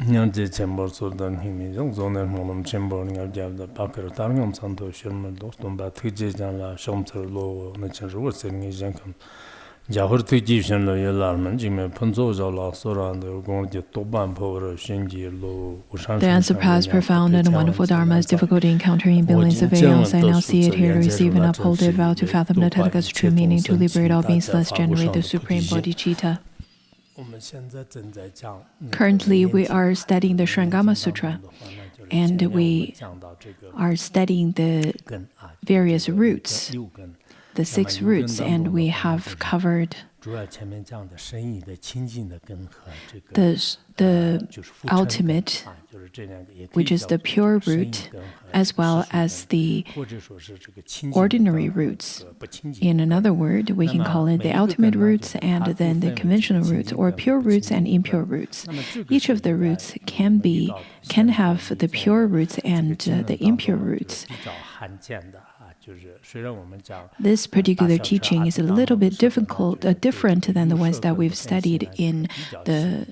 Nyanji Chamber Sudan Himi, Zoner Molum Chamber, Gav the Packer, Targum Santo, Sherman, Dostum, but Tijan La Shamter Low, Nature was saying is Jankum. Jahur Tijan Loyalarman, Jimmy Punzo, La Sora, and the Gordia Toban Power, Shinji Low, The answer past profound and wonderful Dharma is difficulty encountering billions of aeons. I now see it here to receive and uphold it, vow to fathom the Tathagata's true meaning, to liberate all beings, thus generate the supreme bodhicitta. Currently, we are studying the Surangama Sutra, and we are studying the various roots, the 6 roots, and we have covered the ultimate, which is the pure root, as well as the ordinary roots. In another word, we can call it the ultimate roots and then the conventional roots, or pure roots and impure roots. Each of the roots can have the pure roots and the impure roots. This particular teaching is a little bit different than the ones that we've studied in the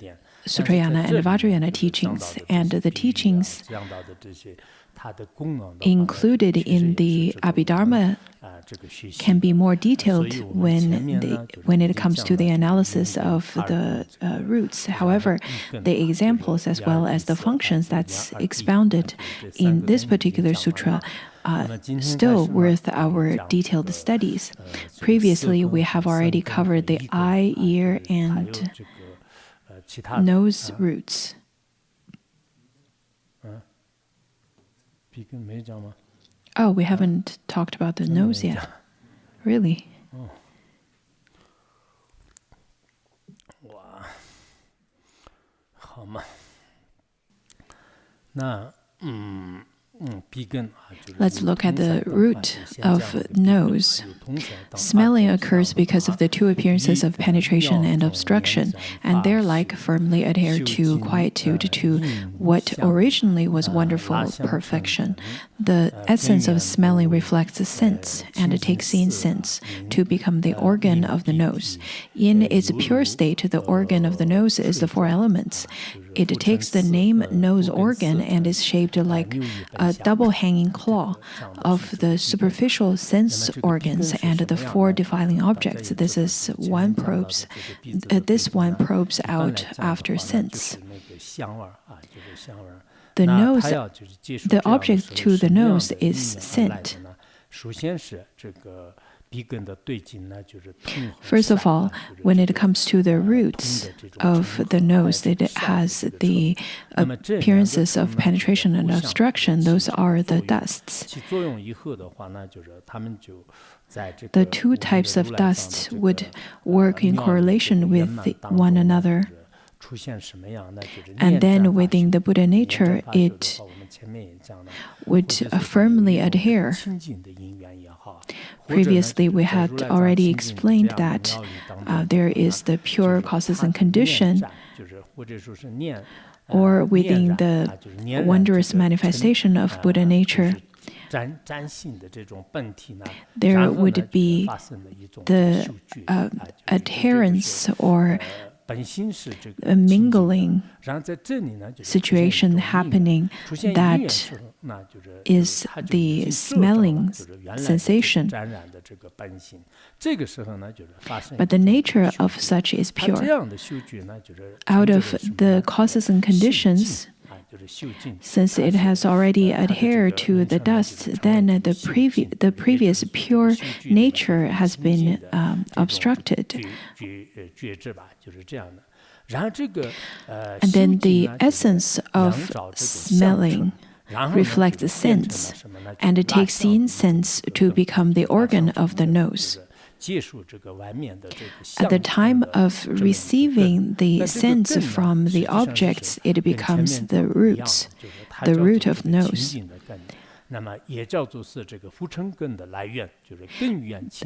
Sutrayana and Vajrayana teachings, and the teachings included in the Abhidharma can be more detailed when it comes to the analysis of the roots. However, the examples as well as the functions that's expounded in this particular sutra still worth our detailed studies. Previously, we have already covered the eye, ear, and nose roots. Oh, we haven't talked about the nose yet. Really? Let's look at the root of nose. Smelling occurs because of the 2 appearances of penetration and obstruction, and their like firmly adhere to quietude, to what originally was wonderful perfection. The essence of smelling reflects the sense, and it takes in sense to become the organ of the nose. In its pure state, the organ of the nose is the 4 elements. It takes the name nose organ and is shaped like a double-hanging claw of the superficial sense organs and the 4 defiling objects. This one probes out after sense. The nose, the object to the nose is scent. First of all, when it comes to the roots of the nose, it has the appearances of penetration and obstruction. Those are the dusts. The 2 types of dusts would work in correlation with one another. And then within the Buddha nature, it would firmly adhere. Previously, we had already explained that there is the pure causes and condition, or within the wondrous manifestation of Buddha nature, there would be the adherence or a mingling situation happening that is the smelling sensation. But the nature of such is pure. Out of the causes and conditions, since it has already adhered to the dust, then the previous pure nature has been obstructed. And then the essence of smelling reflects sense, and it takes in sense to become the organ of the nose. At the time of receiving the sense from the objects, it becomes the root of nose.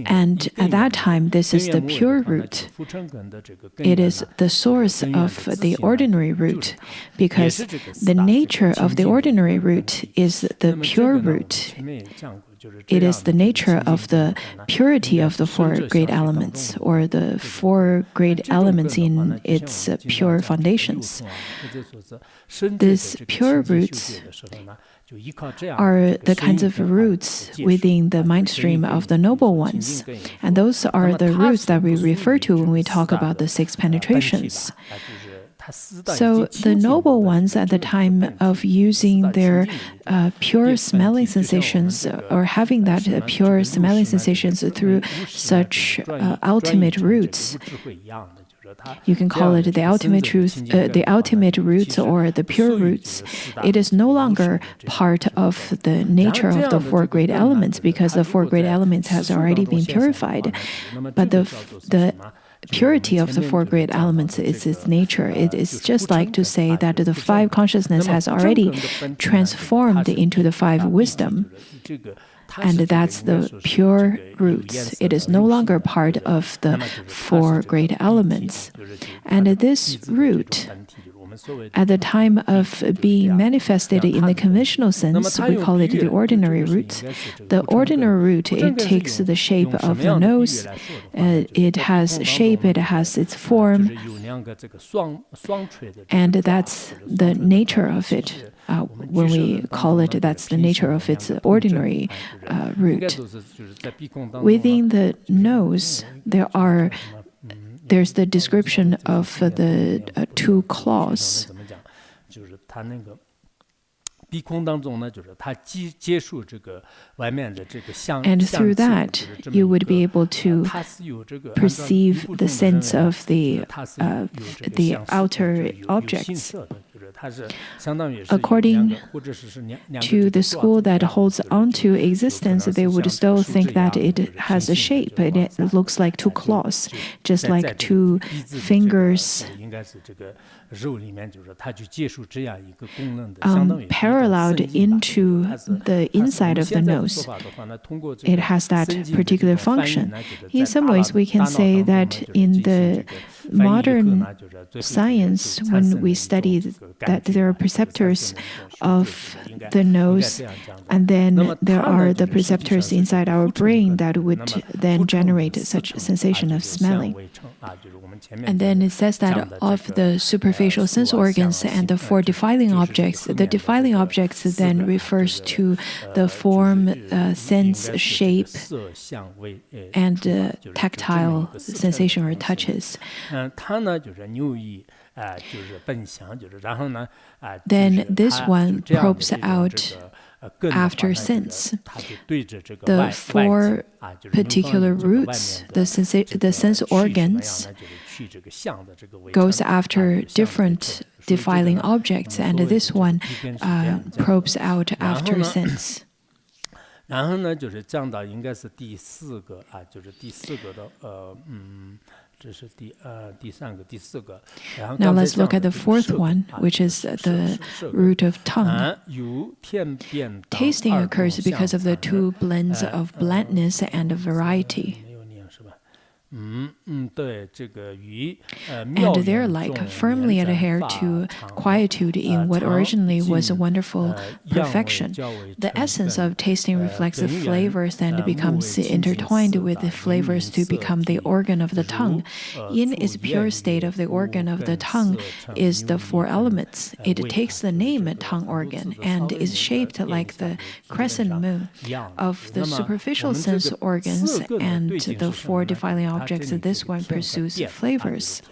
And at that time, this is the pure root. It is the source of the ordinary root, because the nature of the ordinary root is the pure root. it is the nature of the purity of the four great elements, or the four great elements in its pure foundations. These pure roots are the kinds of roots within the mind stream of the noble ones. And those are the roots that we refer to when we talk about the six penetrations. So the noble ones, at the time of using their pure smelling sensations, or having that pure smelling sensations through such ultimate roots, you can call it the ultimate truth, the ultimate roots, or the pure roots. It is no longer part of the nature of the four great elements, because the four great elements has already been purified. But the purity of the four great elements is its nature. It is just like to say that the five consciousness has already transformed into the five wisdom. And that's the pure roots. It is no longer part of the four great elements. And this root, at the time of being manifested in the conventional sense, we call it the ordinary root. The ordinary root, it takes the shape of the nose. It has shape, it has its form. And that's the nature of it. When we call it, that's the nature of its ordinary root. Within the nose, there's the description of the two claws. And through that, you would be able to perceive the sense of the outer objects. According to the school that holds onto existence, they would still think that it has a shape. It looks like two claws, just like two fingers paralleled into the inside of the nose. It has that particular function. In some ways, we can say that in the modern science, when we study that there are perceptors of the nose, and then there are the perceptors inside our brain that would then generate such sensation of smelling. And then it says that of the superficial sense organs and the four defiling objects, the defiling objects then refers to the form, sense, shape, and tactile sensation or touches. Then this one probes out after sense. The four particular roots, the sense organs, goes after different defiling objects, and this one probes out after sense. 然后呢，就是降到应该是第四个啊，就是第四个的这是第三个、第四个。Now let's look at the fourth one, which is the root of tongue. Tasting occurs because of the two blends of blandness and variety. And they're like firmly adhere to quietude in what originally was a wonderful perfection. The essence of tasting reflects the flavors and becomes intertwined with the flavors to become the organ of the tongue. In its pure state of the organ of the tongue is the four elements. It takes the name tongue organ and is shaped like the crescent moon. Of the superficial sense organs and the four defiling objects, this one pursues flavors.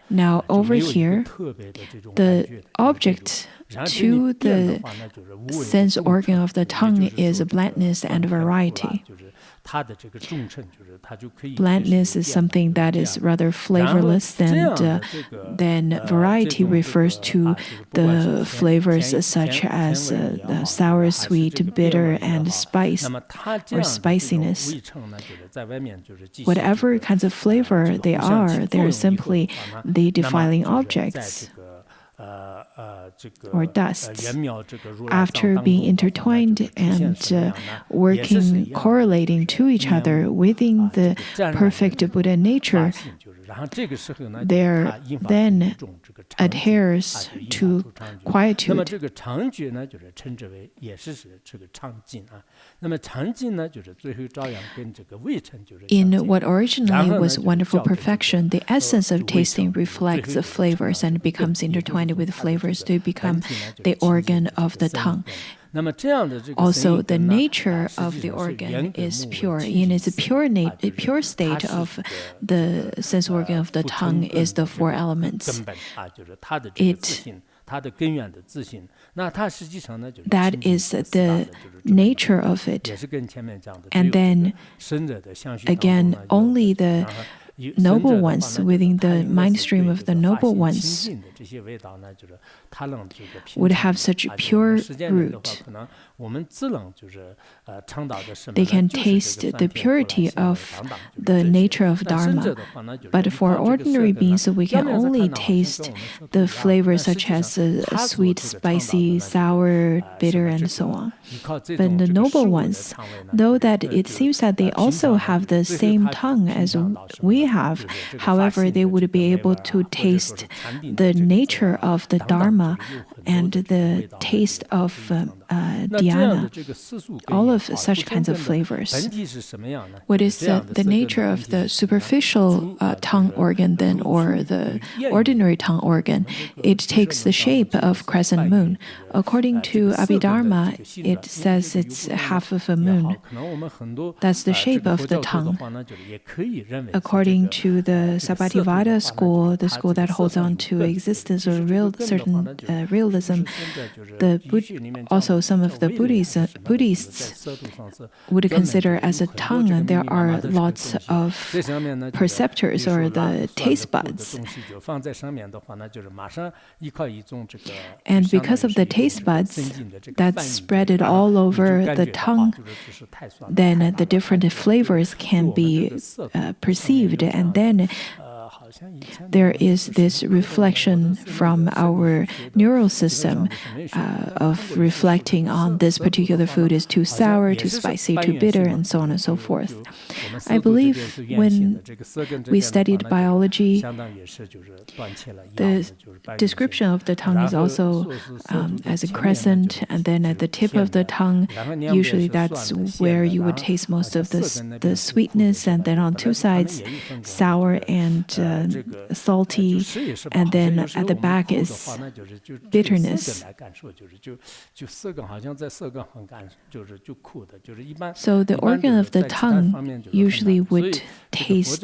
Now over here, the object to the sense organ of the tongue is blandness and variety. Blandness is something that is rather flavorless, and then variety refers to the flavors such as sour, sweet, bitter, and spice or spiciness. Whatever kinds of flavor they are simply the defiling objects or dusts. After being intertwined and correlating to each other within the perfect Buddha nature, there then adheres to quietude. In what originally was wonderful perfection, the essence of tasting reflects the flavors and becomes intertwined with flavors to become the organ of the tongue. Also, the nature of the organ is pure. In its pure state of the sense organ of the tongue is the four elements. That is the nature of it. And then, again, only the noble ones within the mind stream of the noble ones would have such pure root. They can taste the purity of the nature of Dharma. But for ordinary beings, we can only taste the flavors such as sweet, spicy, sour, bitter, and so on. But the noble ones, though that it seems that they also have the same tongue as we have, however, they would be able to taste the nature of the Dharma and the taste of dhyana, all of such kinds of flavors. What is the nature of the superficial tongue organ then, or the ordinary tongue organ? It takes the shape of crescent moon. According to Abhidharma, it says it's half of a moon. That's the shape of the tongue. According to the Sabhativada school, the school that holds on to existence or certain realism, also some of the Buddhists would consider as a tongue there are lots of perceptors or the taste buds. And because of the taste buds that's spread all over the tongue, then the different flavors can be perceived, and then there is this reflection from our neural system of reflecting on this particular food is too sour, too spicy, too bitter, and so on and so forth. I believe when we studied biology, the description of the tongue is also as a crescent, and then at the tip of the tongue, usually that's where you would taste most of the sweetness, and then on two sides, sour and salty, and then at the back is bitterness. So the organ of the tongue usually would taste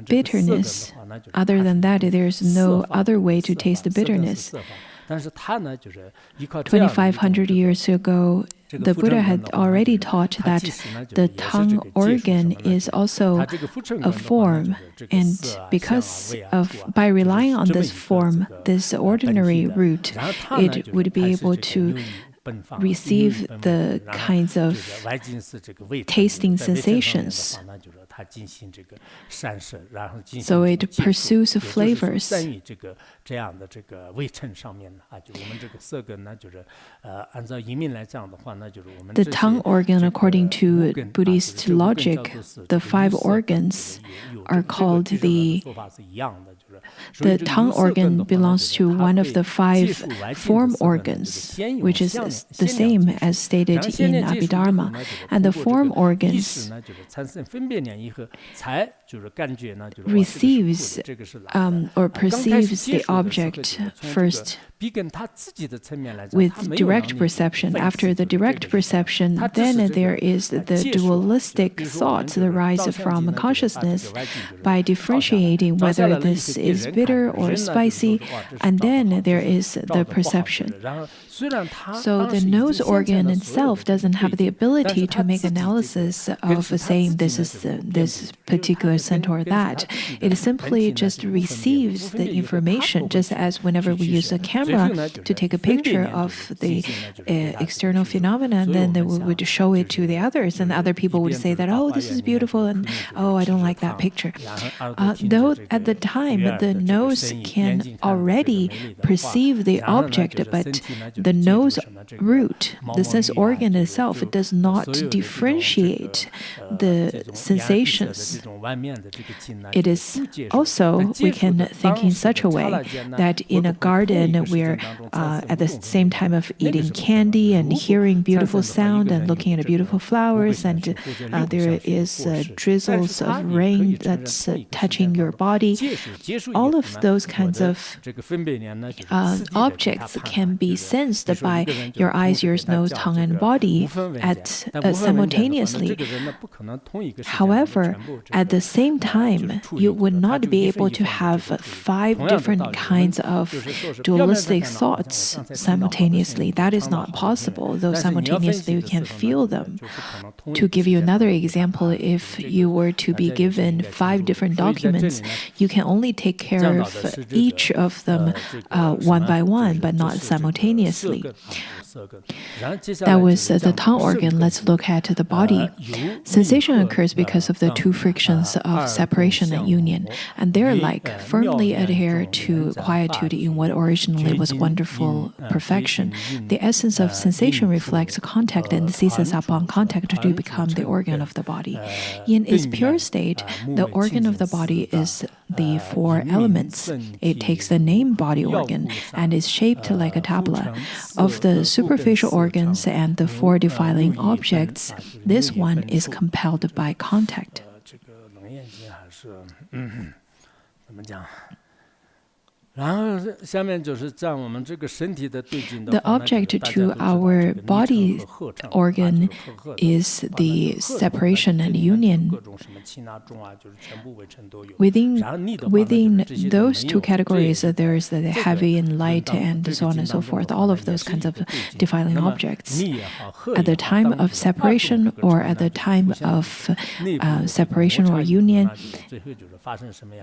bitterness. Other than that, there's no other way to taste the bitterness. 2,500 years ago, the Buddha had already taught that the tongue organ is also a form, and by relying on this form, this ordinary root, it would be able to receive the kinds of tasting sensations. So it pursues flavors. The tongue organ, according to Buddhist logic, the five organs are called the tongue organ belongs to one of the five form organs, which is the same as stated in Abhidharma. And the form organs receives or perceives the object first with direct perception. After the direct perception, then there is the dualistic thoughts that arise from consciousness by differentiating whether this is bitter or spicy, and then there is the perception. So the nose organ itself doesn't have the ability to make analysis of saying this is this particular scent or that. It simply just receives the information, just as whenever we use a camera, camera to take a picture of the external phenomena, and then we would show it to the others, and other people would say that, oh, this is beautiful, and oh, I don't like that picture. Though at the time, the nose can already perceive the object, but the nose root, the sense organ itself, does not differentiate the sensations. It is also, we can think in such a way that in a garden, we're at the same time of eating candy and hearing beautiful sound and looking at beautiful flowers, and there is drizzles of rain that's touching your body. All of those kinds of objects can be sensed by your eyes, ears, nose, tongue, and body simultaneously. However, at the same time, you would not be able to have 5 different kinds of dualistic thoughts simultaneously. That is not possible, though simultaneously you can feel them. To give you another example, if you were to be given 5 different documents, you can only take care of each of them one by one, but not simultaneously. That was the tongue organ. Let's look at the body. Sensation occurs because of the 2 frictions of separation and union, and they're like firmly adhere to quietude in what originally was wonderful perfection. The essence of sensation reflects contact and seizes upon contact to become the organ of the body. In its pure state, the organ of the body is the 4 elements. It takes the name body organ and is shaped like a tabla. Of the superficial organs and the 4 defiling objects, this one is compelled by contact. The object to our body organ is the separation and union. Within those 2 categories, there is the heavy and light and so on and so forth, all of those kinds of defiling objects. At the time of separation or at the time of separation or union,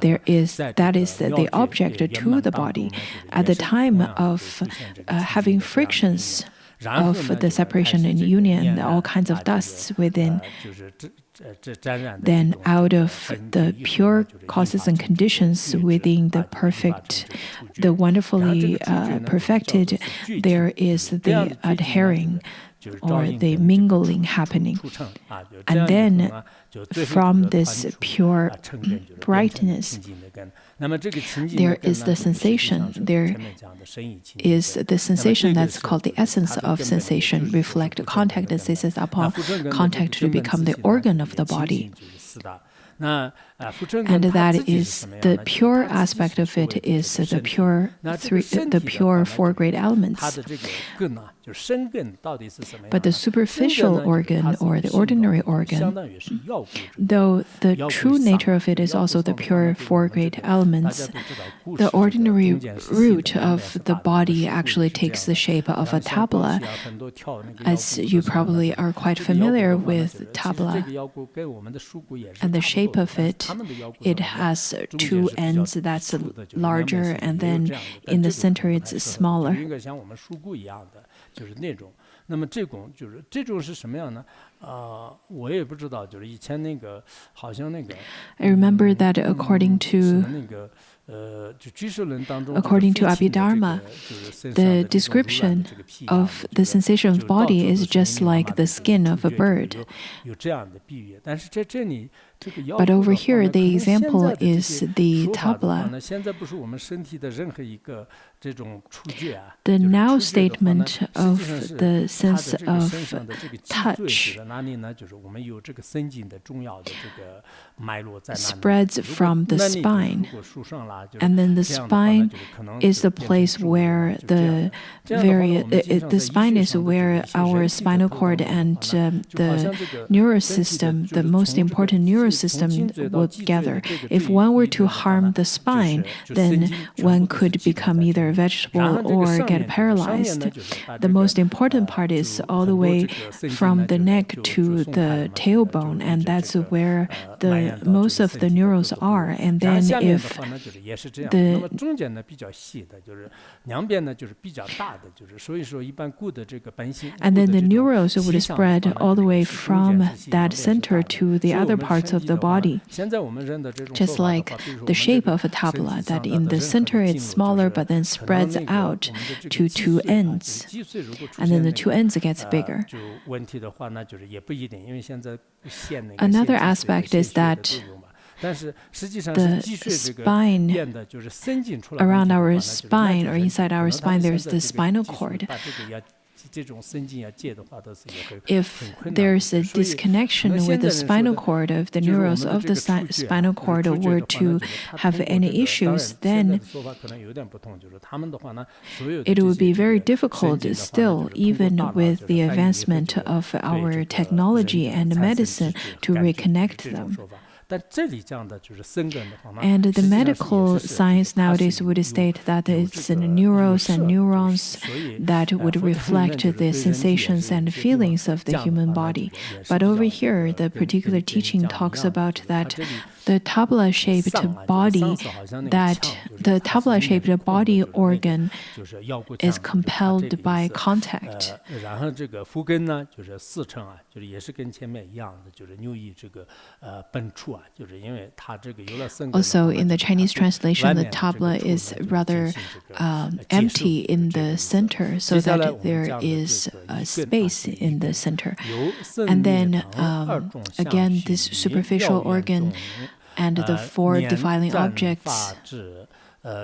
that is the object to the body. At the time of having frictions of the separation and union, all kinds of dusts within, then out of the pure causes and conditions within the wonderfully perfected, there is the adhering or the mingling happening. And then from this pure brightness, there is the sensation. There is the sensation that's called the essence of sensation, reflect contact and seizes upon contact to become the organ of the body. And that is the pure aspect of it is the pure 4 great elements. But the superficial organ or the ordinary organ, though the true nature of it is also the pure 4 great elements, the ordinary root of the body actually takes the shape of a tabla. As you probably are quite familiar with tabla, and the shape of it, it has 2 ends that's larger, and then in the center it's smaller. I remember that according to Abhidharma, the description of the sensation of body is just like the skin of a bird. But over here, the example is the tabla. The now statement of the sense of touch spreads from the spine, and then the spine is the place where the spine is where our spinal cord and the neural system, the most important neural system, will gather. If one were to harm the spine, then one could become either a vegetable or get paralyzed. The most important part is all the way from the neck to the tailbone, and that's where most of the neurons are. And then if 也是这样。那么中间呢比较细的，就是两边呢就是比较大的，就是所以说一般故的这个本性。And then the neurons would spread all the way from that center to the other parts of the body. 现在我们人的这种 Just like the shape of a tabla, that in the center it's smaller but then spreads out to two ends. And then the two ends gets bigger. 就问题的话那就是也不一定，因为现在线那个 Another aspect is that the spine around our spine or inside our spine, there's the spinal cord. If there's a disconnection with the spinal cord, if the neurons of the spinal cord were to have any issues, then it would be very difficult still, even with the advancement of our technology and medicine, to reconnect them. And the medical science nowadays would state that it's the neurons and neurons that would reflect the sensations and feelings of the human body. But over here, the particular teaching talks about that the tabla-shaped body organ is compelled by contact. Also, in the Chinese translation, the tabla is rather empty in the center, so that there is a space in the center. And then, again, this superficial organ and the four defiling objects,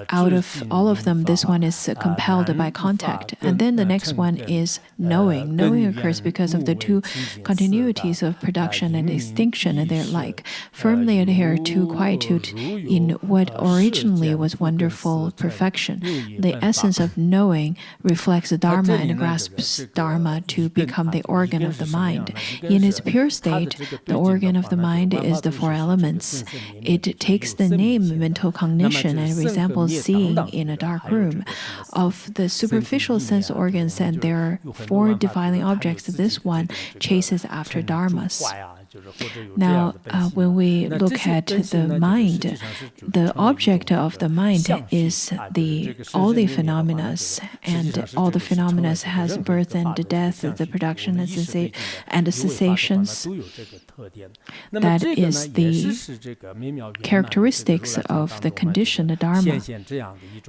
out of all of them, this one is compelled by contact. And then the next one is knowing. Knowing occurs because of the two continuities of production and extinction, and they're like firmly adhere to quietude in what originally was wonderful perfection. The essence of knowing reflects Dharma and grasps Dharma to become the organ of the mind. In its pure state, the organ of the mind is the four elements. It takes the name mental cognition and resembles seeing in a dark room. Of the superficial sense organs and their four defiling objects, this one chases after dharmas. Now, when we look at the mind, the object of the mind is all the phenomena, and all the phenomena has birth and death, the production and the cessations. That is the characteristics of the conditioned dharma.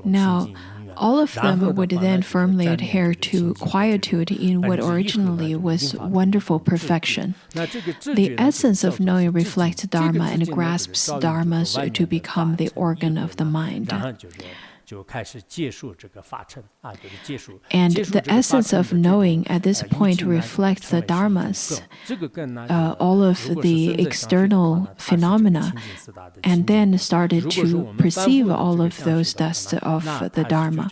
Now, all of them would then firmly adhere to quietude in what originally was wonderful perfection. The essence of knowing reflects Dharma and grasps Dharmas to become the organ of the mind. And the essence of knowing at this point reflects the dharmas, all of the external phenomena, and then started to perceive all of those dusts of the dharma.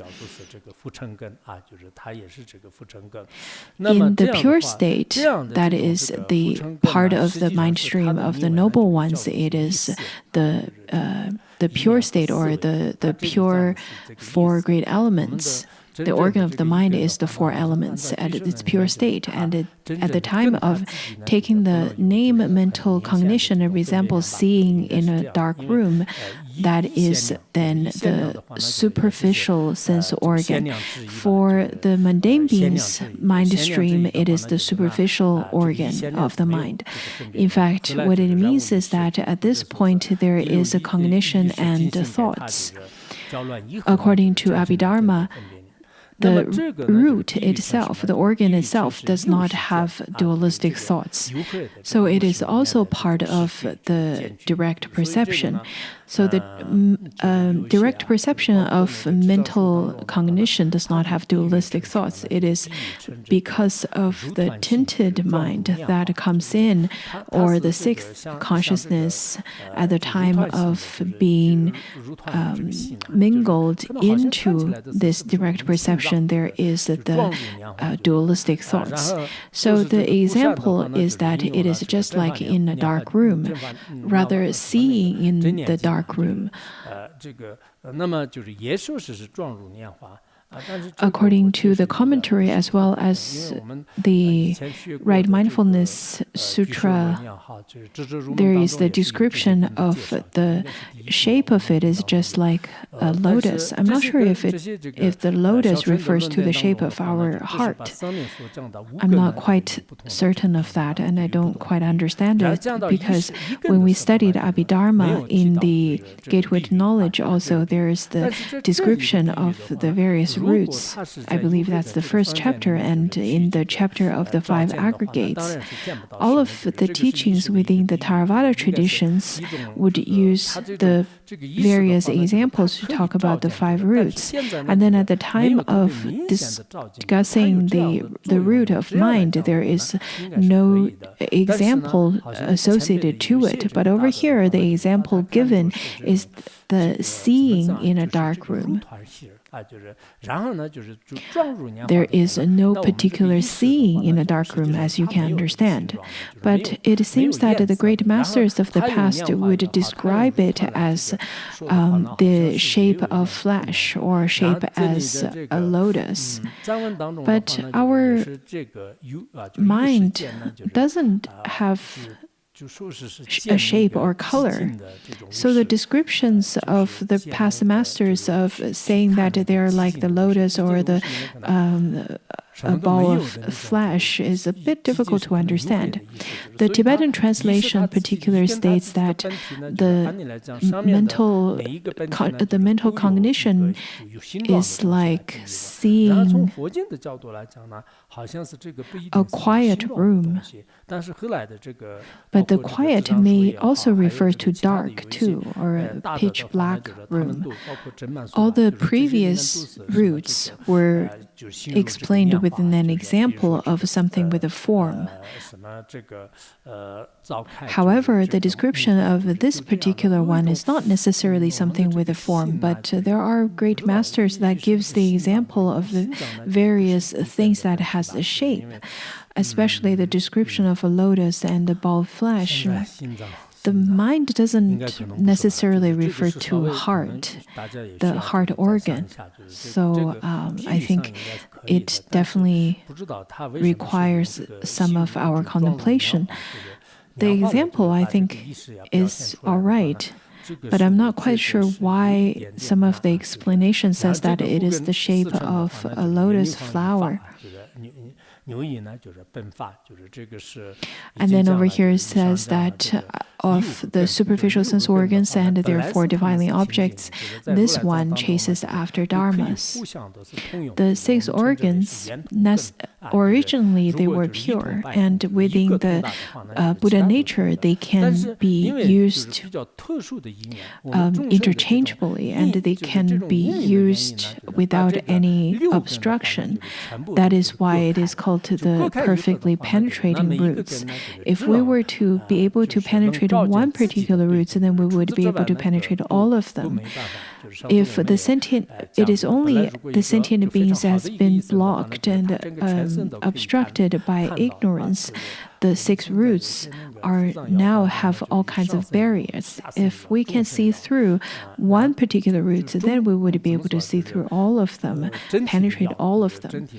In the pure state, that is the part of the mind stream of the noble ones, it is the pure state, or the pure four great elements. The organ of the mind is the four elements at its pure state. And at the time of taking the name mental cognition, it resembles seeing in a dark room. That is then the superficial sense organ. For the mundane being's mind stream, it is the superficial organ of the mind. In fact, what it means is that at this point there is a cognition and thoughts. According to Abhidharma, the root itself, the organ itself, does not have dualistic thoughts. So it is also part of the direct perception. So the direct perception of mental cognition does not have dualistic thoughts. It is because of the tinted mind that comes in, or the sixth consciousness at the time of being mingled into this direct perception, there is the dualistic thoughts. So the example is that it is just like in a dark room, rather seeing in the dark room. according to the commentary as well as the Right Mindfulness Sutra, there is the description of the shape of it is just like a lotus. I'm not sure if the lotus refers to the shape of our heart. I'm not quite certain of that, and I don't quite understand it, because when we studied Abhidharma in the Gateway to Knowledge, also there is the description of the various roots. I believe that's the first chapter, and in the chapter of the 5 aggregates, all of the teachings within the Theravada traditions would use the various examples to talk about the 5 roots. And then at the time of discussing the root of mind, there is no example associated to it. But over here, the example given is the seeing in a dark room. There is no particular seeing in a dark room, as you can understand. But it seems that the great masters of the past would describe it as the shape of flesh or shape as a lotus. But our mind doesn't have a shape or color. So the descriptions of the past masters of saying that they are like the lotus or the a ball of flesh is a bit difficult to understand. The Tibetan translation particularly states that the mental cognition is like seeing a quiet room. But the quiet may also refer to dark too, or a pitch black room. All the previous roots were explained within an example of something with a form. However, the description of this particular one is not necessarily something with a form, but there are great masters that gives the example of the various things that has a shape, especially the description of a lotus and a ball of flesh. The mind doesn't necessarily refer to heart, the heart organ. So I think it definitely requires some of our contemplation. The example, I think, is all right, but I'm not quite sure why some of the explanation says that it is the shape of a lotus flower. And then over here it says that of the superficial sense organs and therefore divinely objects, this one chases after dharmas. The 6 organs, originally they were pure, and within the Buddha nature, they can be used interchangeably, and they can be used without any obstruction. That is why it is called the perfectly penetrating roots. If we were to be able to penetrate one particular root, then we would be able to penetrate all of them. If the sentient, it is only the sentient beings has been blocked and obstructed by ignorance, the 6 roots are now have all kinds of barriers. If we can see through one particular root, then we would be able to see through all of them, penetrate all of them.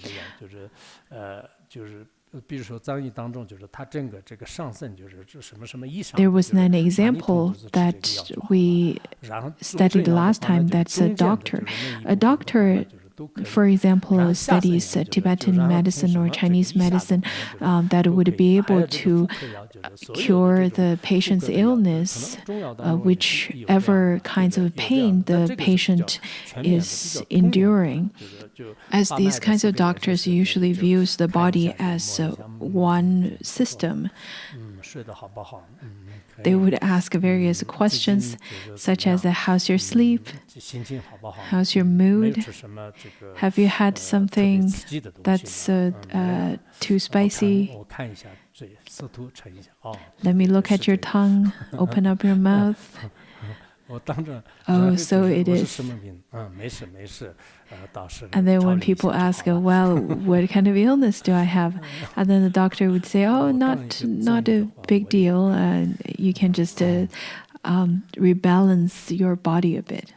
There was an example that we studied last time, that's a doctor. A doctor, for example, studies Tibetan medicine or Chinese medicine that would be able to cure the patient's illness, whichever kinds of pain the patient is enduring. As these kinds of doctors usually views the body as one system, they would ask various questions such as how's your sleep? How's your mood? Have you had something that's too spicy? Let me look at your tongue, open up your mouth. Oh, so it is. And then when people ask, well, what kind of illness do I have? And then the doctor would say, oh, not a big deal. You can just rebalance your body a bit.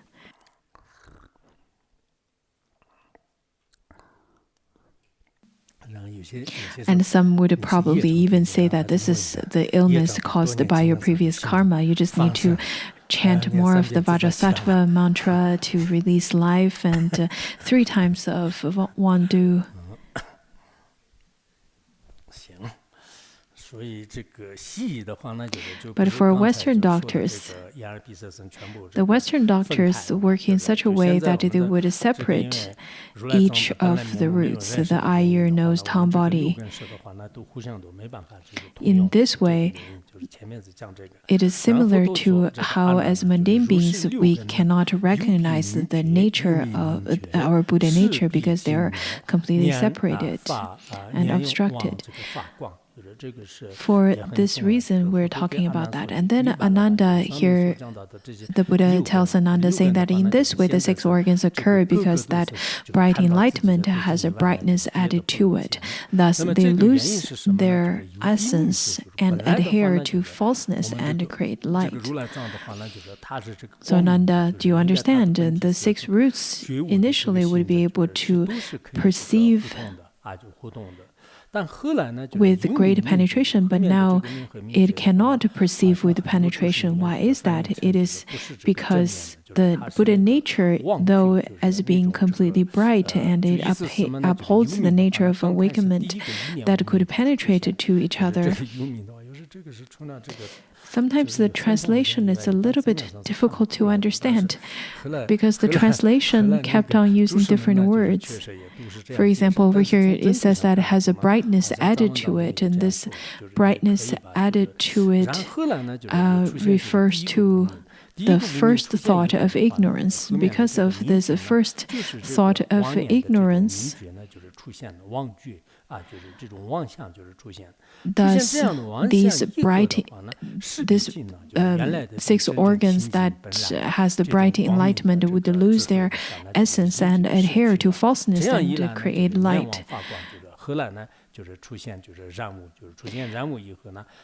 And some would probably even say that this is the illness caused by your previous karma. You just need to chant more of the Vajrasattva mantra to release life and 3 times of Wandu. But for Western doctors, the Western doctors work in such a way that they would separate each of the roots, the eye, ear, nose, tongue, body. In this way, it is similar to how, as mundane beings, we cannot recognize the nature of our Buddha nature because they are completely separated and obstructed. For this reason, we're talking about that. And then Ananda here, the Buddha tells Ananda, saying that in this way, the 6 organs occur because that bright enlightenment has a brightness added to it. Thus, they lose their essence and adhere to falseness and create light. So Ananda, do you understand? The 6 roots initially would be able to perceive with great penetration, but now it cannot perceive with penetration. Why is that? It is because the Buddha nature, though as being completely bright and it upholds the nature of awakenment that could penetrate to each other, sometimes the translation is a little bit difficult to understand because the translation kept on using different words. For example, over here it says that it has a brightness added to it, and this brightness added to it refers to the first thought of ignorance. Because of this first thought of ignorance, thus these 6 organs that has the bright enlightenment would lose their essence and adhere to falseness and create light.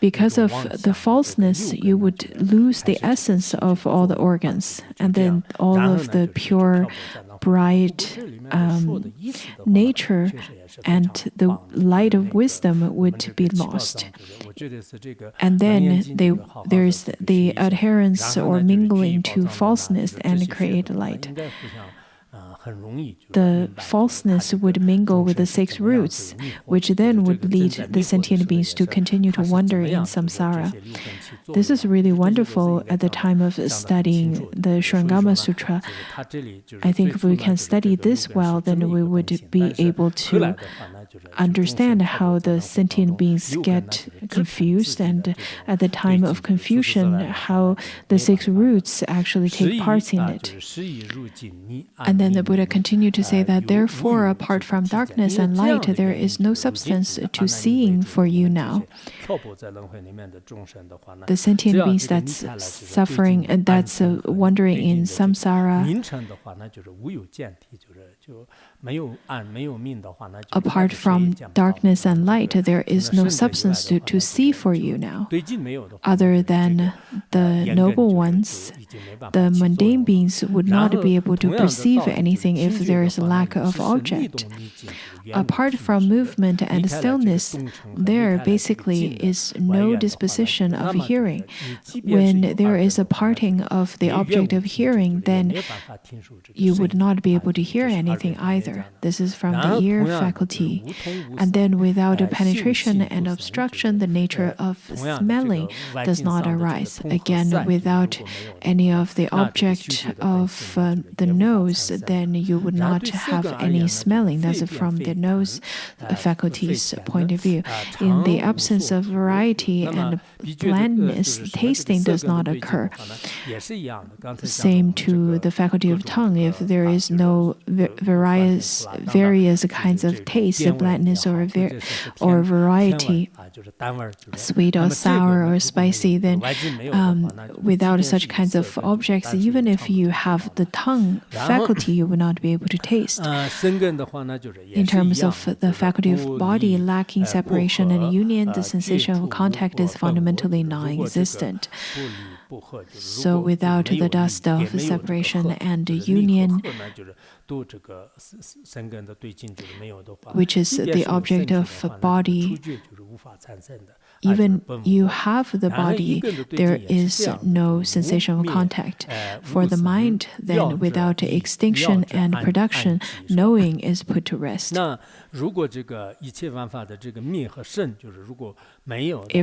Because of the falseness, you would lose the essence of all the organs, and then all of the pure, bright nature and the light of wisdom would be lost. And then there's the adherence or mingling to falseness and create light. The falseness would mingle with the 6 roots, which then would lead the sentient beings to continue to wander in samsara. This is really wonderful at the time of studying the Surangama Sutra. I think if we can study this well, then we would be able to understand how the sentient beings get confused, and at the time of confusion, how the 6 roots actually take part in it. And then the Buddha continued to say that, therefore, apart from darkness and light, there is no substance to seeing for you now. The sentient beings that's suffering and that's wandering in samsara, apart from darkness and light, there is no substance to see for you now. Other than the noble ones, the mundane beings would not be able to perceive anything if there is a lack of object. Apart from movement and stillness, there basically is no disposition of hearing. When there is a parting of the object of hearing, then you would not be able to hear anything either. This is from the ear faculty. And then without a penetration and obstruction, the nature of smelling does not arise. Again, without any of the object of the nose, then you would not have any smelling. That's from the nose faculty's point of view. In the absence of variety and blandness, tasting does not occur. Same to the faculty of tongue. If there is no various kinds of taste, blandness or variety, sweet or sour or spicy, then without such kinds of objects, even if you have the tongue faculty, you will not be able to taste. In terms of the faculty of body lacking separation and union, the sensation of contact is fundamentally non-existent. So without the dust of separation and union, which is the object of body. Even you have the body, there is no sensation of contact. For the mind, then, without extinction and production, knowing is put to rest.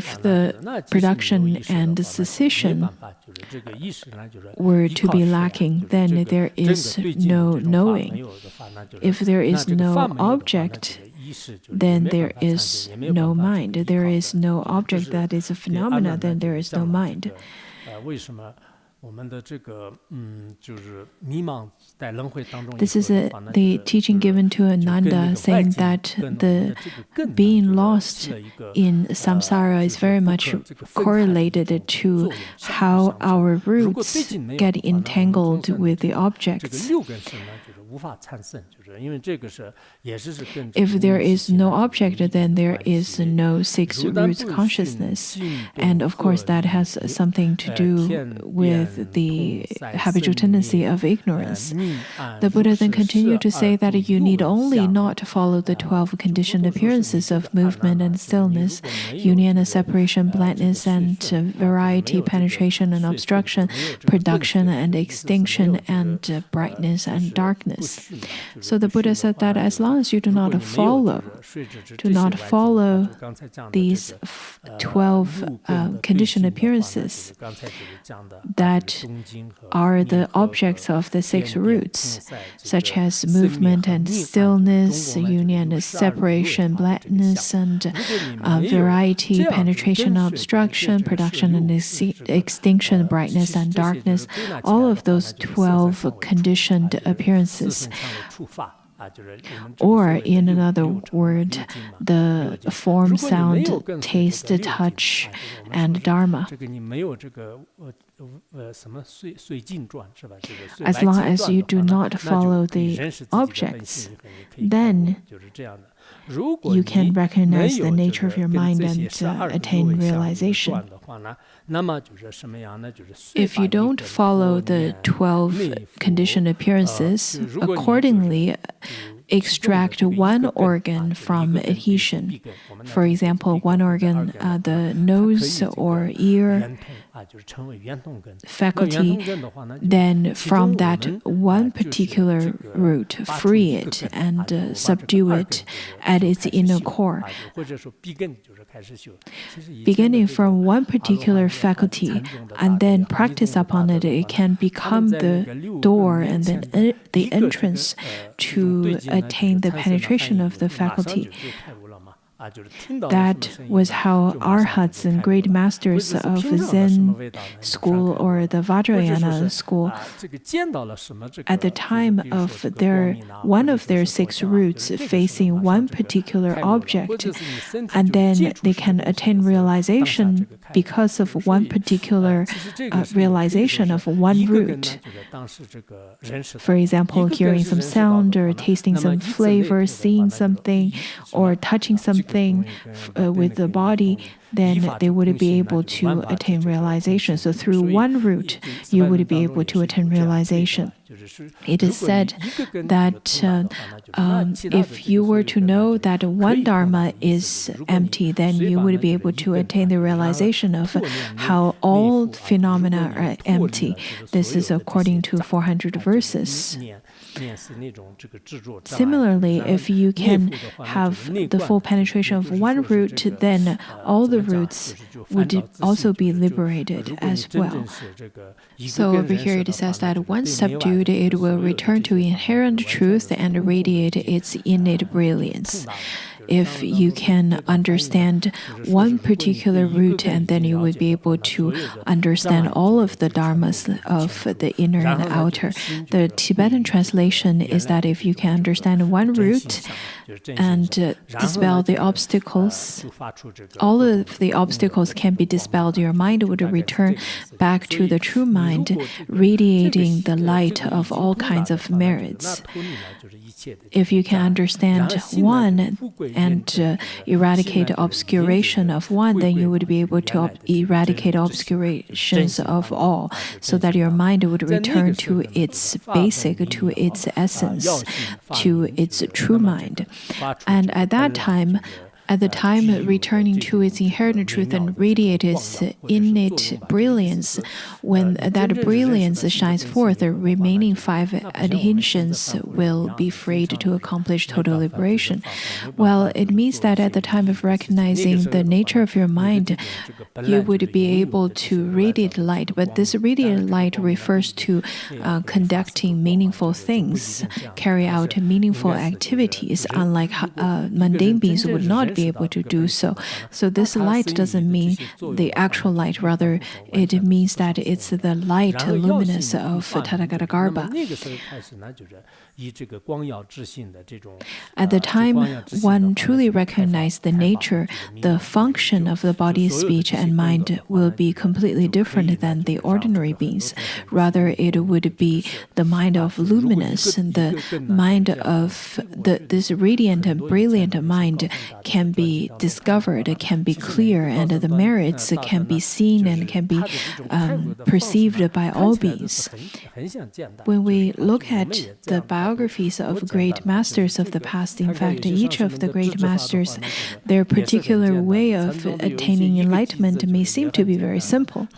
If the production and cessation were to be lacking, then there is no knowing. If there is no object, then there is no mind. There is no object that is a phenomena, then there is no mind. This is the teaching given to Ananda, saying that the being lost in samsara is very much correlated to how our roots get entangled with the objects. If there is no object, then there is no six roots consciousness. And of course, that has something to do with the habitual tendency of ignorance. The Buddha then continued to say that you need only not follow the 12 conditioned appearances of movement and stillness, union and separation, blindness and variety, penetration and obstruction, production and extinction, and brightness and darkness. So the Buddha said that as long as you do not follow these 12 conditioned appearances that are the objects of the six roots, such as movement and stillness, union and separation, blindness and variety, penetration and obstruction, production and extinction, brightness and darkness, all of those 12 conditioned appearances. Or, in another word, the form, sound, taste, touch, and dharma. As long as you do not follow the objects, then you can recognize the nature of your mind and attain realization. If you don't follow the 12 conditioned appearances, accordingly, extract one organ from adhesion. For example, one organ, the nose or ear faculty, then from that one particular root, free it and subdue it at its inner core. Beginning from one particular faculty and then practice upon it, it can become the door and then the entrance to attain the penetration of the faculty. That was how arhats and great masters of Zen school or the Vajrayana school, at the time of one of their six roots facing one particular object, and then they can attain realization because of one particular realization of one root. For example, hearing some sound or tasting some flavor, seeing something or touching something with the body, then they would be able to attain realization. So through one route, you would be able to attain realization. It is said that if you were to know that one dharma is empty, then you would be able to attain the realization of how all phenomena are empty. This is according to 400 verses. Similarly, if you can have the full penetration of one root, then all the roots would also be liberated as well. So over here it says that once subdued, it will return to inherent truth and radiate its innate brilliance. If you can understand one particular root, and then you would be able to understand all of the dharmas of the inner and the outer. The Tibetan translation is that if you can understand one root and dispel the obstacles, all of the obstacles can be dispelled. Your mind would return back to the true mind, radiating the light of all kinds of merits. If you can understand one, and eradicate obscuration of one, then you would be able to eradicate obscurations of all, so that your mind would return to its basic, to its essence, to its true mind. And at that time, at the time returning to its inherent truth and radiate its innate brilliance, when that brilliance shines forth, the remaining 5 adhesions will be freed to accomplish total liberation. Well, it means that at the time of recognizing the nature of your mind, you would be able to radiate light. But this radiant light refers to conducting meaningful things, carry out meaningful activities, unlike mundane beings would not be able to do so. So this light doesn't mean the actual light, rather it means that it's the light luminous of Tathagata. At the time one truly recognized the nature, the function of the body, speech, and mind will be completely different than the ordinary beings. Rather, it would be the mind of luminous, and the mind of this radiant and brilliant mind can be discovered, can be clear, and the merits can be seen and can be perceived by all beings. When we look at the biographies of great masters of the past, in fact, each of the great masters, their particular way of attaining enlightenment may seem to be very simple,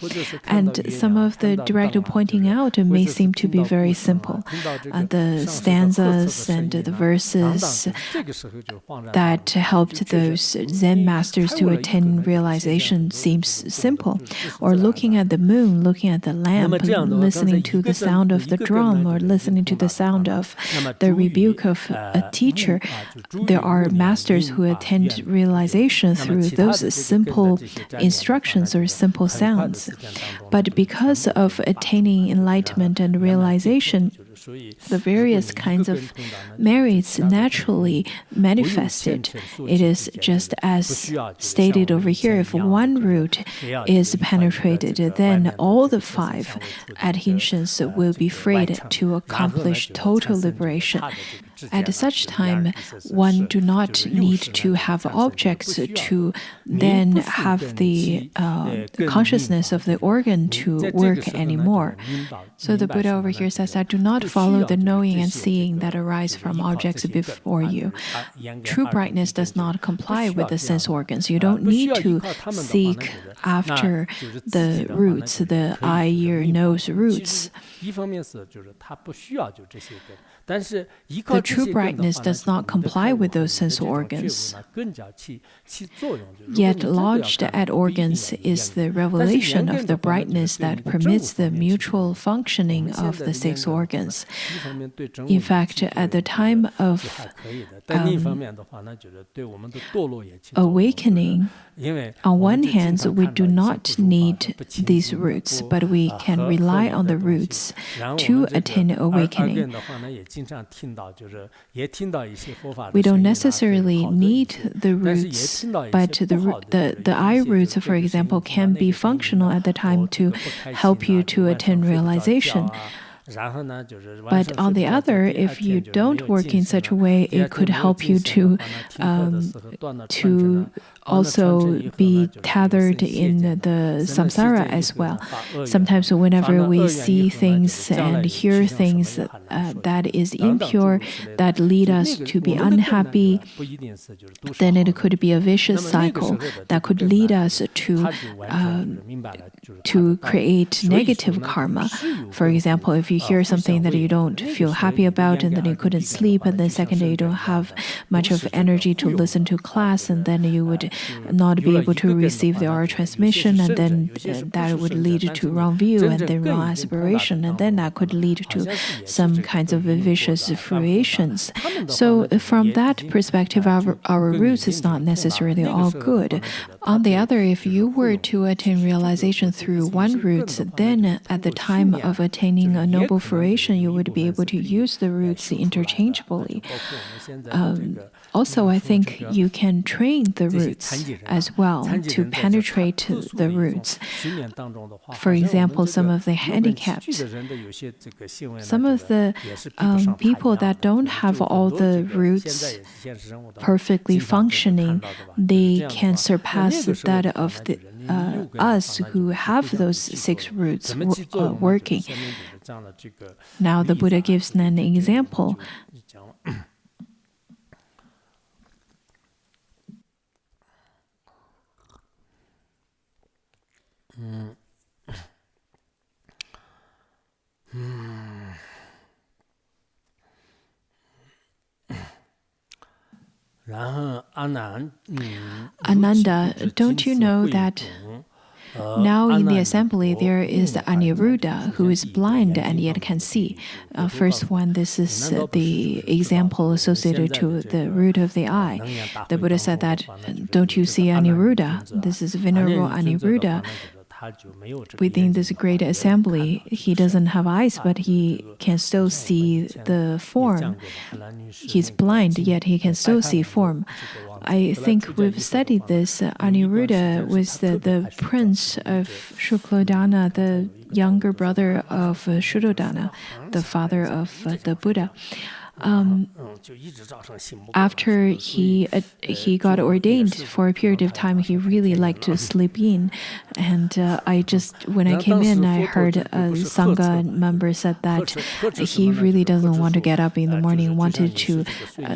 and some of the direct pointing out may seem to be very simple. The stanzas and the verses that helped those Zen masters to attain realization seems simple. Or looking at the moon, looking at the lamp, listening to the sound of the drum, or listening to the sound of the rebuke of a teacher. There are masters who attained realization through those simple instructions or simple sounds. But because of attaining enlightenment and realization, the various kinds of merits naturally manifested. It is just as stated over here. If one root is penetrated, then all the 5 adhesions will be freed to accomplish total liberation. At such time, one do not need to have objects to then have the consciousness of the organ to work anymore. So the Buddha over here says that do not follow the knowing and seeing that arise from objects before you. True brightness does not comply with the sense organs. You don't need to seek after the roots, the eye, ear, nose roots. The true brightness does not comply with those sense organs. Yet lodged at organs is the revelation of the brightness that permits the mutual functioning of the 6 organs. In fact, at the time of awakening, on one hand, we do not need these roots, but we can rely on the roots to attain awakening. We don't necessarily need the roots, but the eye roots, for example, can be functional at the time to help you to attain realization. But on the other, if you don't work in such a way, it could help you to also be tethered in the samsara as well. Sometimes whenever we see things and hear things that is impure, that lead us to be unhappy, then it could be a vicious cycle that could lead us to create negative karma. For example, if you hear something that you don't feel happy about, and then you couldn't sleep, and then second day you don't have much of energy to listen to class, and then you would not be able to receive the oral transmission, and then that would lead to wrong view and then wrong aspiration, and then that could lead to some kinds of vicious fruitions. So from that perspective, our roots is not necessarily all good. On the other, if you were to attain realization through one root, then at the time of attaining a knowing noble fruition, you would be able to use the roots interchangeably. Also, I think you can train the roots as well to penetrate the roots. For example, some of the handicapped, some of the people that don't have all the roots perfectly functioning, they can surpass that of us who have those 6 roots working. Now the Buddha gives an example. Ananda, don't you know that now in the assembly there is the Aniruddha who is blind and yet can see? First one, this is the example associated to the root of the eye. The Buddha said that, don't you see Aniruddha? This is Venerable Aniruddha. Within this great assembly, he doesn't have eyes, but he can still see the form. He's blind, yet he can still see form. I think we've studied this. Aniruddha was the prince of Shuklodana, the younger brother of Shuddhodana, the father of the Buddha. After he got ordained, for a period of time, he really liked to sleep in. And when I came in, I heard a Sangha member said that he really doesn't want to get up in the morning, wanted to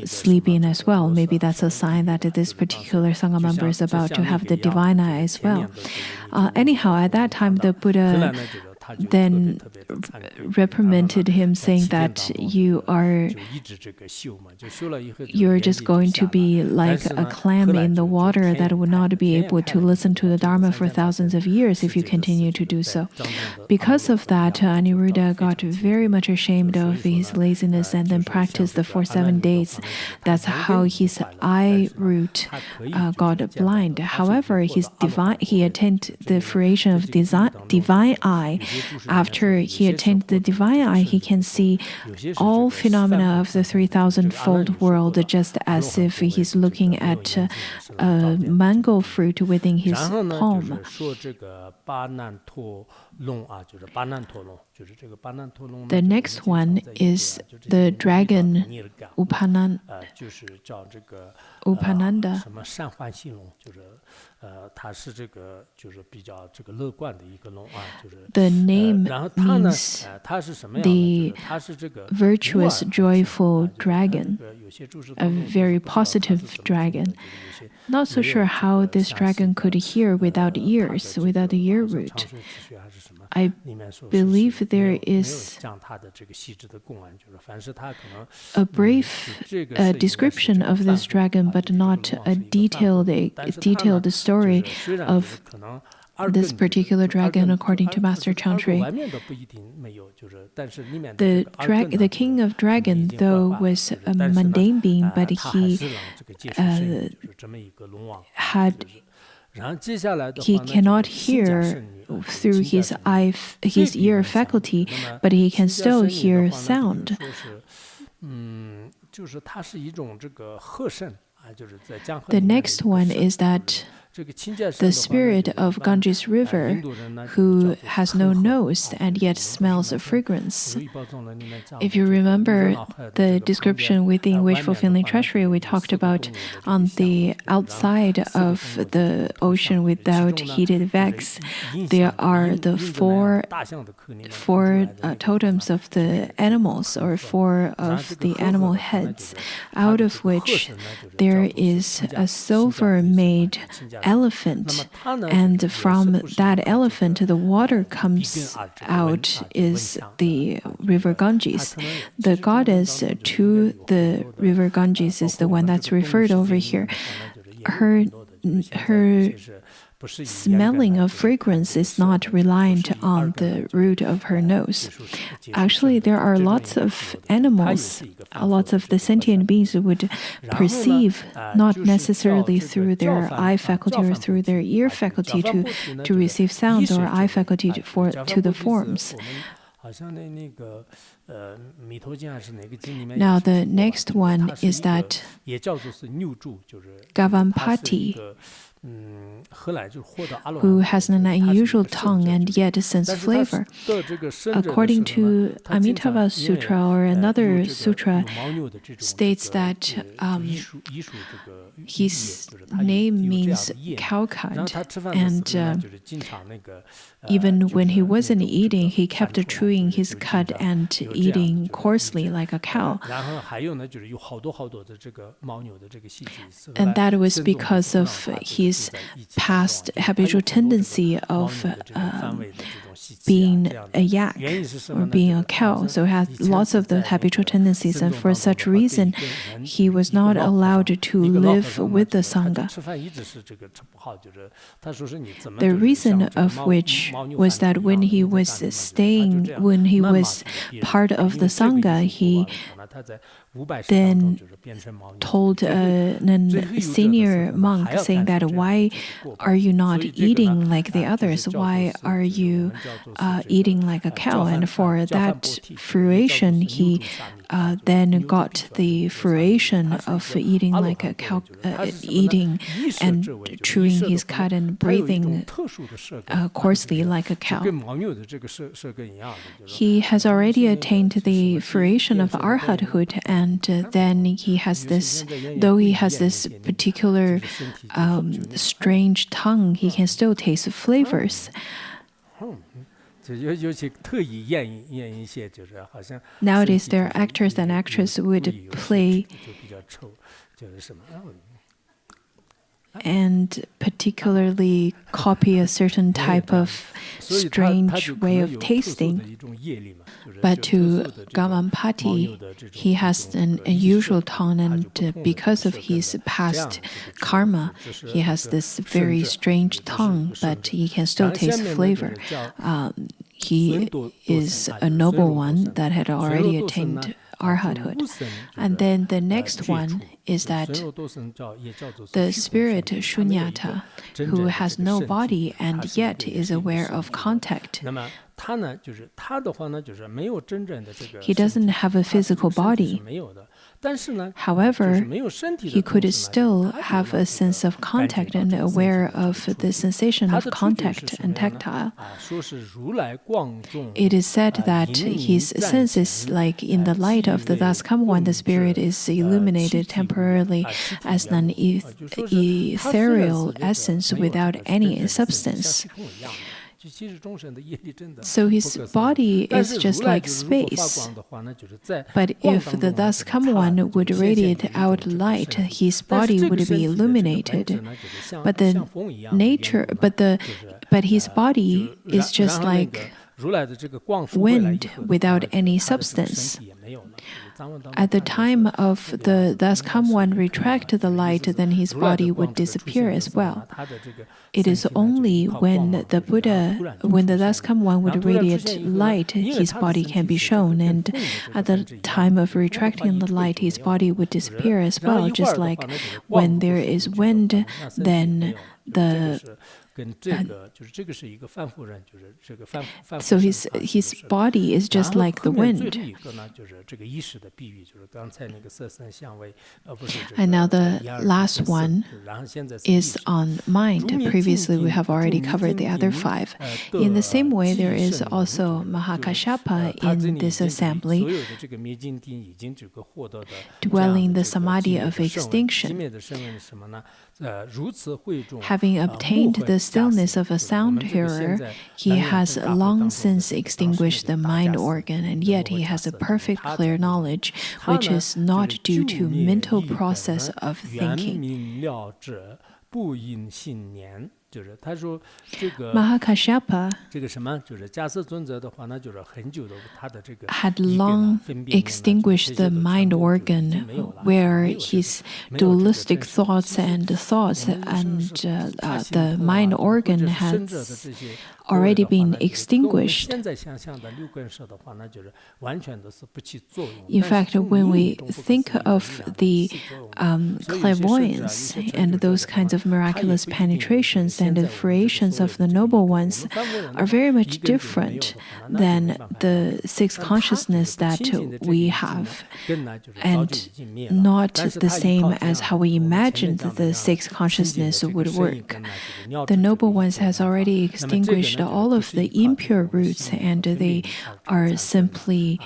sleep in as well. Maybe that's a sign that this particular Sangha member is about to have the divine eye as well. Anyhow, at that time, the Buddha then reprimanded him, saying that you're just going to be like a clam in the water that would not be able to listen to the Dharma for thousands of years if you continue to do so. Because of that, Aniruddha got very much ashamed of his laziness and then practiced the 7 days. That's how his eye root got blind. However, he attained the fruition of divine eye. After he attained the divine eye, he can see all phenomena of the 3,000-fold world, just as if he's looking at a mango fruit within his palm. The next one is the dragon Upananda. The name means the virtuous, joyful dragon, a very positive dragon. Not so sure how this dragon could hear without ears, without the ear root. I believe there is a brief description of this dragon, but not a detailed story of this particular dragon according to Master Changzhui. The king of dragon, though, was a mundane being, but he cannot hear through his ear faculty, but he can still hear sound. The next one is that the spirit of Ganges River, who has no nose and yet smells of fragrance. If you remember the description within Wish-Fulfilling Treasury, we talked about on the outside of the ocean without heated vex, there are the four totems of the animals, or 4 of the animal heads, out of which there is a silver-made elephant, and from that elephant the water comes out is the river Ganges. The goddess to the river Ganges is the one that's referred over here. Her smelling of fragrance is not reliant on the root of her nose. Actually, there are lots of animals, lots of the sentient beings who would perceive, not necessarily through their eye faculty or through their ear faculty to receive sounds, or eye faculty to the forms. Now the next one is that Gavampati, who has an unusual tongue and yet a sense flavor. According to Amitabha Sutra or another sutra, states that his name means cow cud, and even when he wasn't eating, he kept chewing his cud and eating coarsely like a cow. And that was because of his past habitual tendency of being a yak or being a cow. So he had lots of the habitual tendencies, and for such reason, he was not allowed to live with the Sangha. The reason of which was that when he was part of the Sangha, he then told a senior monk saying that, why are you not eating like the others? Why are you eating like a cow? And for that fruition, he then got the fruition of eating like a cow, eating and chewing his cud and breathing coarsely like a cow. He has already attained the fruition of arhathood, and then he has this, though he has this particular strange tongue, he can still taste flavors. Nowadays, there are actors and actresses who would play and particularly copy a certain type of strange way of tasting. But to Gavampati, he has an unusual tongue, and because of his past karma, he has this very strange tongue, but he can still taste flavor. He is a noble one that had already attained arhathood. And then the next one is that the spirit Shunyata, who has no body and yet is aware of contact. He doesn't have a physical body. However, he could still have a sense of contact and aware of the sensation of contact and tactile. It is said that his senses, like in the light of the thus come one, the spirit is illuminated temporarily as an ethereal essence without any substance. So his body is just like space. But if the thus come one would radiate out light, his body would be illuminated. But his body is just like wind without any substance. At the time of the thus come one retract the light, then his body would disappear as well. It is only when the thus come one would radiate light, his body can be shown, and at the time of retracting the light, his body would disappear as well, just like when there is wind, then so his body is just like the wind. And now the last one is on mind. Previously, we have already covered the other 5. In the same way, there is also Mahakashapa in this assembly, dwelling the samadhi of extinction. Having obtained the stillness of a sound hearer, he has long since extinguished the mind organ, and yet he has a perfect clear knowledge, which is not due to mental process of thinking. Mahakashapa had long extinguished the mind organ, where his dualistic thoughts and the mind organ has already been extinguished. In fact, when we think of the clairvoyance and those kinds of miraculous penetrations, roots and the variations of the noble ones are very much different than the six consciousness that we have, and not the same as how we imagined the six consciousness would work. The noble ones has already extinguished all of the impure roots, and they are simply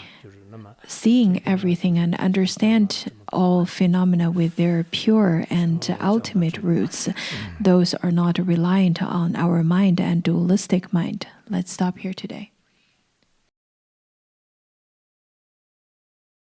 seeing everything and understand all phenomena with their pure and ultimate roots. Those are not reliant on our mind and dualistic mind. Let's stop here today.